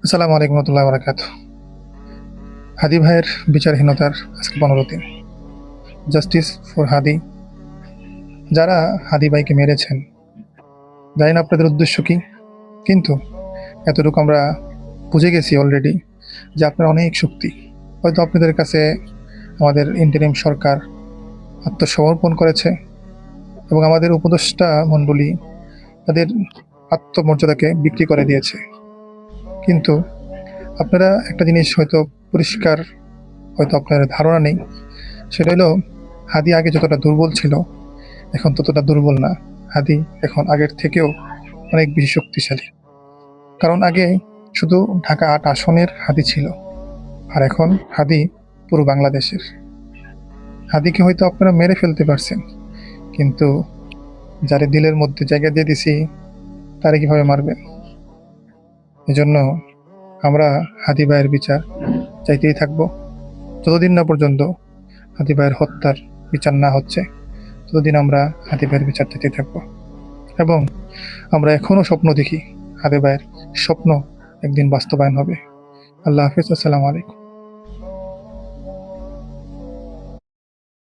আসসালামু আলাইকুম রহমতুল্লাহ বারাকাত। হাদি ভাইয়ের বিচারহীনতার আজকে 15 দিন। জাস্টিস ফর হাদি। যারা হাদি ভাইকে মেরেছেন, জানি না আপনাদের উদ্দেশ্য কি, কিন্তু এতটুকু আমরা বুঝে গেছি অলরেডি যে আপনার অনেক শক্তি। হয়তো আপনাদের কাছে আমাদের ইন্টারিম সরকার আত্মসমর্পণ করেছে এবং আমাদের উপদেষ্টা মণ্ডলী তাদের আত্মমর্যাদাকে বিক্রি করে দিয়েছে। কিন্তু আপনারা একটা জিনিস হয়তো পরিষ্কার, হয়তো আপনার ধারণা নেই, সেটা হলো হাদি আগে যতটা দুর্বল ছিল এখন ততটা দুর্বল না। হাদি এখন আগের থেকেও অনেক বেশি শক্তিশালী। কারণ আগে শুধু ঢাকা ৮ আসনের হাদি ছিল, আর এখন হাদি পুরো বাংলাদেশের। হাদিকে হয়তো আপনারা মেরে ফেলতে পারছেন, কিন্তু যারে দিলের মধ্যে জায়গা দিয়ে দিছি তারে কিভাবে মারবেন? এজন্য আমরা হাদি ভাইয়ের বিচার চাইতেই থাকবো যতদিন না পর্যন্ত হাদি ভাইয়ের হত্যার বিচার না হচ্ছে, ততদিন আমরা হাদি ভাইয়ের বিচার চাইতেই থাকবো। এবং আমরা এখনো স্বপ্ন দেখি হাদি ভাইয়ের স্বপ্ন একদিন বাস্তবায়ন হবে। আল্লাহ হাফিজ। আসসালামু আলাইকুম।